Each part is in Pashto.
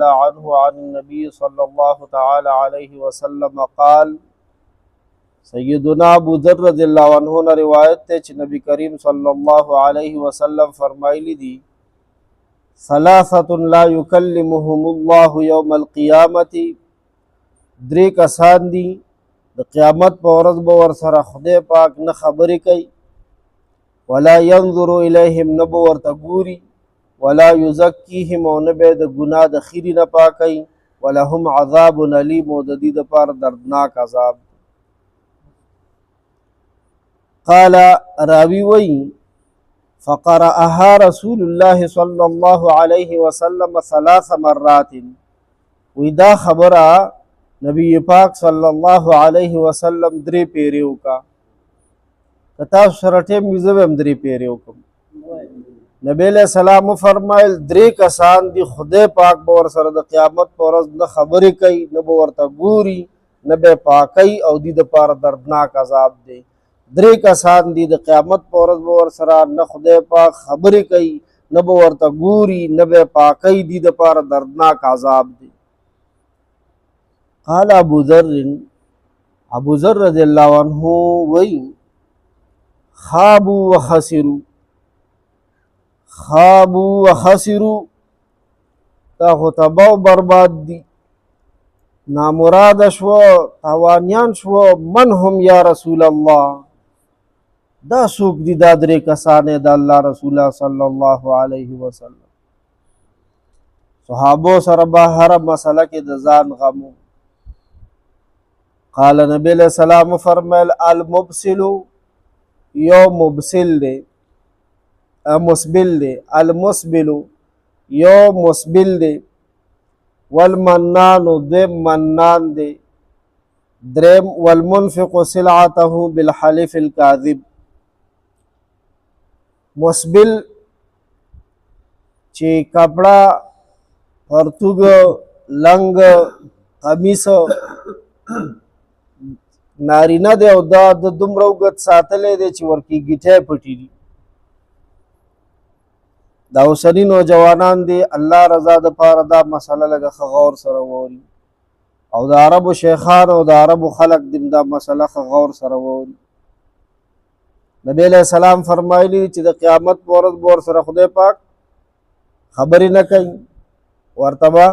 عنه عن النبي صلى الله تعالى عليه وسلم قال سیدنا ابو ذر رضی اللہ عنہ نے روایت تے چھ نبی کریم صلی اللہ علیہ وسلم فرمائلی دی ثلاثت لا یکلمهم اللہ یوم القیامت درې کسان دی د قیامت په ورځ به ورسره خدای پاک نه خبرې کوي ولا ينظر الیهم نه به ورته ګوري ولا یزکیهم او نه به د ګناه د خیرې نه پاکوي ولهم عذاب علیم او د دې دپاره دردناک عذاب. قال راوی وی فقرأها رسول الله صلی الله علیه وسلم ثلاث مرات وی دا خبره نبی پاک صلی الله علیه وسلم درې پیرې وکړه. که تاسو سره ټیم وي زه به هم درې پیرې وکړم. نبی علیہ السلام فرمایل درې کسان دي خدای پاک به ورسره د قیامت په ورځ نه خبرې کوي نه به ورته ګوري نه به پاکوي او دې دپاره دردناک عذاب دی. درې کسان دي د قیامت په ورځ به ورسره نه خدای پاک خبرې کوي نه به ورته ګوري نه به پاکوي دې دپاره دردناک عذاب دی. قال ابو ذر رضی اللہ عنہ وی خابوا وخسروا تا خو تباہ و برباد دی نامراد شو تاوانیان شو. من هم یا رسول الله دا سوک دی دا درې کسانې د الله رسول صلی الله علیه وسلم. صحابو سره به هر مسله کې د ځان غمو. قال نبی علیہ السلام فرمایل المبسل یو مبسل دے مسبل دے المسبل یو مسبل دے والمنان دیم منان دے درم والمنفق سلعته بالحلف الكاذب. مسبل چی کپڑا پرتوگ لنگ قمیص نارینه دی او دا د دومره اوږد ساتلی دی چې ورکې ګیټی پټي دي. دا اوسني نوجوانان دی الله رضا دپاره دا مسله لږه ښه غور سره واوري او د عربو شیخان او د عربو خلق دم دا مسله ښه غور سره واوري. نبی علیہ السلام فرمایلی چې د قیامت په ورځ به ورسره خدای پاک خبرې نه کوي ورته به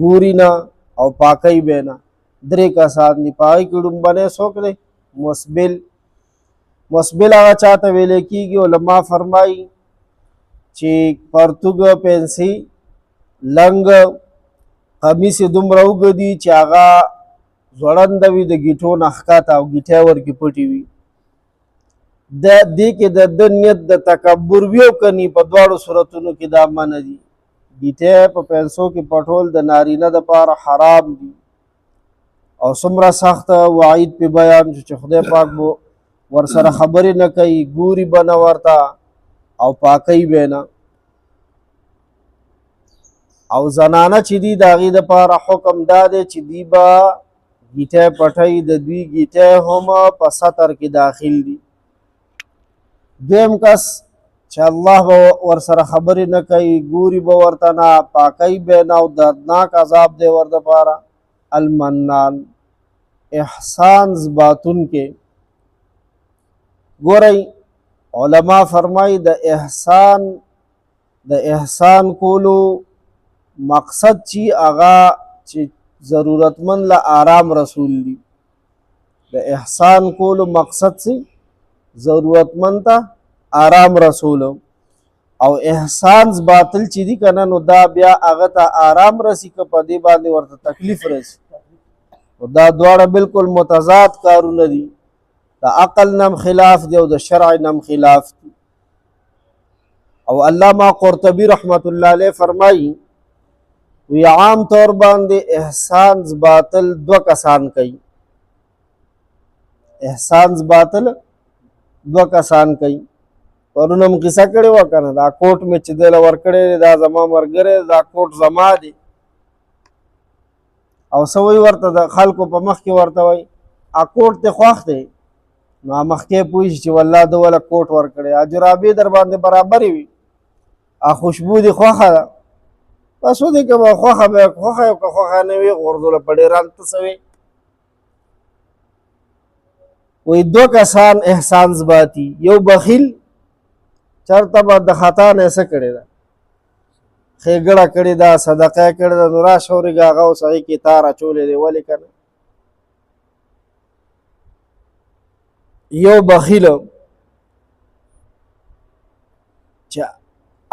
ګوري نه او پاکوي به نه. درې کسان دي پای کې ډومبنی څوک دی مسبل هغه چاته ویلی کېږي. علما فرمایي چې پرتوګ پنسي لنګ قمیص یې دومره اوږه دي چې هغه ځوړنده وي د ګیټو نه ښکته او ګیټی ورکې پټې وي. دې کې د ده نیت د تکبر وي او کني په دواړو صورتونو کې دا منع دي. ګیټی په پنسو کې پټول د نارینه دپاره حرام دي او څومره سخت وعید پې بیان شو چې خدای پاک به ورسره خبرې نه کوي ګوري به نه ورته او پاکوي به نه. او زنانه چې دي د هغې دپاره حکم دا دی چې دوی به ګیټی پټوي د دوی ګیټی هم په سطر کې داخل دي. دویم کس چې الله به ورسره خبرې نه کوي ګوري به ورته نه پاکوي به نه او دردناک عذاب دی ور دپاره المنان احسان زباتون کے. گورئی علماء فرمائی د احسان کولو مقصد چی آغا چی ضرورتمند لا آرام رسول دی. د احسان کولو مقصد سی ضرورتمند تا آرام رسول او احسان باطل چی دی کنه نو دا بیا هغه ته آرام رسی که په دې باندې ورته تکلیف رسی. دا دواړه بالکل متضاد کارونه دي. د عقل نم خلاف دی او د شرع نم خلاف دی. او علامہ قرطبی رحمت اللہ علیہ فرمائی وی عام طور باندې احسان باطل دو کسان کوي. احسان باطل دو کسان کوي. پرونه هم قصه کړې وه که نه دا کوټ مې چې دی له ورکړی دی دا زما ملګری دا کوټ زما دی او څه وایي ورته د خلکو په مخ کې ورته وایي کوټ دې خوښ دی نو مخکې پوه شي چې والله ده وله کوټ ورکړی جرابې در باندې برابرې وي خوشبو دې خوښه ده بس ودې که به خوښه به خوښه او که خوښه نه وي غورځوله په ډېران ته څه وی وایي دوه کسان احسان زباتي یو بخیل چېرته به د خطا نه یې څه کړې ده ښېګړه کړې ده صدقه یې کړې ده نو راشه ورېږه هغه اوس هغې کې تار اچولی دی ولې که نه یو بخیل چې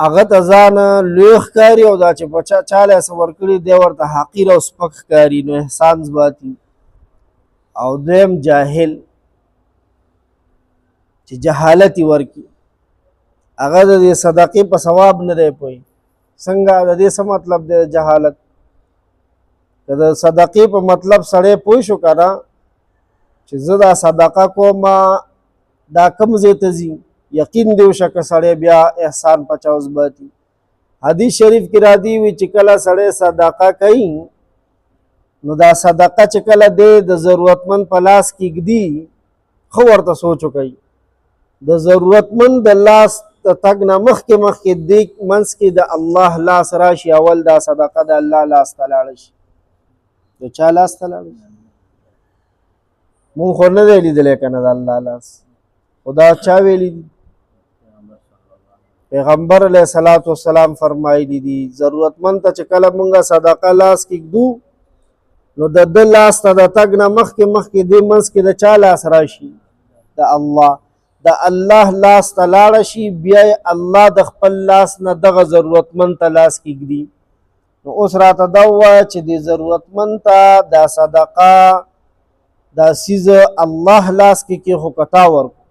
هغه ته ځان لوی ښکاري او دا چې په چاله یې څه ورکړي دی ورته حقیر او سپک ښکاري نو احسان زباتي او دویم جاهل چې جهالت یې ورکړي هغه د دې صدقې په ثواب نه دی پوهی څنګه د دې څه مطلب دی جهالت که د صدقې په مطلب سړی پوه شو که نه چې زه دا صدقه کوم دا کوم ځای ته ځي یقین دی وشه که سړی بیا احسان په چا وزباتي حدیث شریف کې راځي وي چې کله سړی صدقه کوي نو دا صدقه چې کله دی د ضرورتمند په لاس کې ږدي ښه ورته سوچ وکوي د ضرورتمند د لاس د تګ نه مخکې دې منځ کې د الله لاس راشي اول دا صدقه د الله لاس ته لاړه شي د چا لاس ته لاړه شي مونږ خو نه دی لیدلی که نه د الله لاس خو دا چا ویلي دي پیغمبر علیه صلات وسلام فرمایلی دي ضرورتمند ته چې کله مونږه صدقه لاس کې ږدو نو د ده لاس ته د تګ نه مخکې دې منځ کې د چا لاس راشي د الله د الله لاس ته لاړه شي بیا الله د خپل لاس نه دغه ضرورتمند ته لاس کې ږدي نو اوس راته دا ووایه چې دې ضرورتمند ته دا صدقه دا سیز الله لاس کې خو کتا ورکو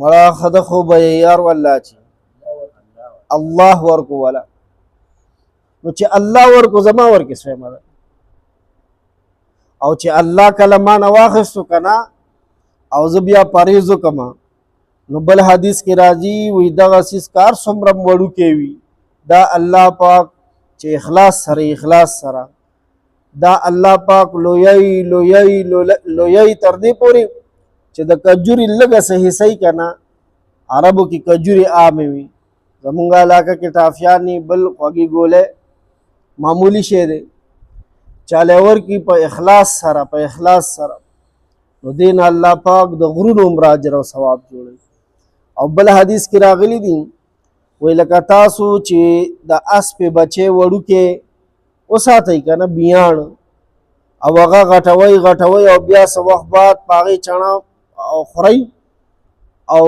مړه خده خو به یار والله چې الله ورکو والا نو چې الله ورکو زما ورکې سویمه ده او چې الله کله ما نه واخیستو که نه او زه بیا پرهیز وکړم نو بل حدیث کې راځي وایي دغه څیز کار څومره وړوکی وي دا الله پاک چې اخلاص سره دا الله پاک لویی تر دې پورې چې د کجوري لږه څه حصه که نه عربو کې کجوري عامې وي زمونږ علاقه کې ټافیانې بل خوږې ګولې معمولی شی دی چاله ورکړي په اخلاص سره نو دین الله پاک د غرونو عمر اجر او ثواب جوړوي او بل حدیث کې راغلی دي وایي لکه تاسو چې د اسپې بچی وړوکې وساتئ که نه بیاڼ او هغه غټوئ او بیا څه وخت بعد په هغې چڼه او خورئ او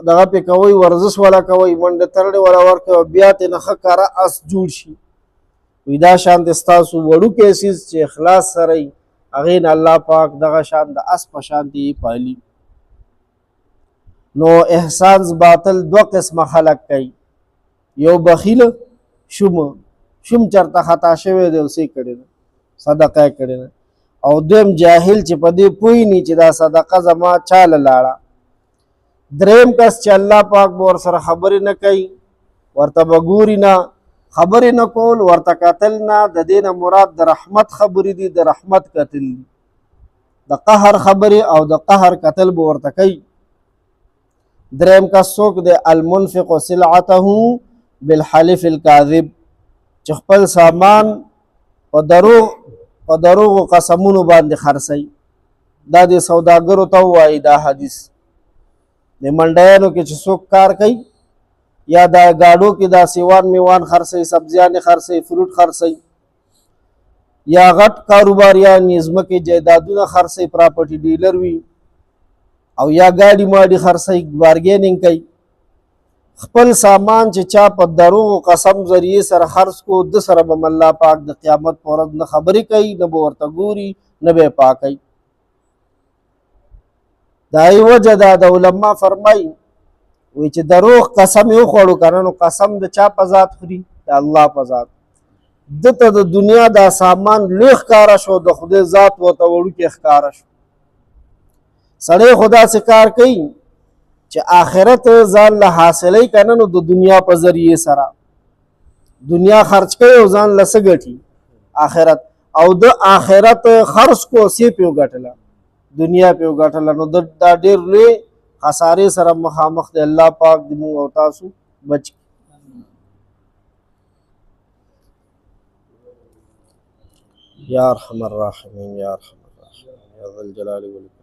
دغه پې کوئ ورزش والا کوئ منډې ترړې والا ورکوئ او بیا ترې نه ښه کاره اس جوړ شي وایي دا شان د ستاسو وړوکی څیز چې اخلاص سره وي هغې نه الله پاک دغه شان د اس په شانتې پالي نو احسان باطل دوه قسمه خلق کوي یو بخیل شوم چرته خطا شوی دی او څه کړی ده صدقه یې کړې ده او دویم جاهل چې په دې پوهی نه چې دا صدقه زما چاله لاړه دریم کس چې الله پاک به ورسره خبرې نه کوي ورته به ګوري نه خبرې نه کول ورته کتل نه د دې نه مراد د رحمت خبرې دي د رحمت کتل دي د قهر خبرې او د قهر کتل به ورته کوي دریم کس څوک دی المنفق سلعته بالحلف الکاذب چې خپل سامان په دروغو قسمونو باندې خرڅوي دا د سوداګرو ته وایي دا حدیث د منډیانو کې چې څوک کار کوي یا دا گاډو کې دا سیوان میوان خرڅوي سبزیانې خرڅوي فروټ خرڅوي یا غټ کاروباریان ځمکې جایدادونه خرڅوي پراپرټي ډیلر وي او یا ګاډي ماډي خرڅوي بارګیننګ کوي خپل سامان چې چا په دروغو قسم ذریعے سره خرڅ کو د سره به الله پاک د قیامت پر ورځ نه خبرې کوي نه به ورته ګوري نه به پاکوي دا یې وجه ده د علما فرمایي وایي چې دروغ قسم یې وخوړو که نه نو قسم د چا په ذات خوري د الله په ذات دته د دنیا دا سامان لوی ښکاره شو د خدای ذات ورته وړوکی ښکاره شو سړی خو داسې کار کوي چې آخرت ځان له حاصلوي که نه نو د دنیا په ذریعې سره دنیا خرچ کوي او ځان له څه ګټي آخرت او د آخرت خرڅ کو سی پې وګټله دنیا پې وګټله نو دا ډېر لوی خسارې سره مخامخ دی الله پاک د موږ او تاسو بچ یا ارحم الراحمین یا ارحم الراحمین یا ذا الجلال والاکرام.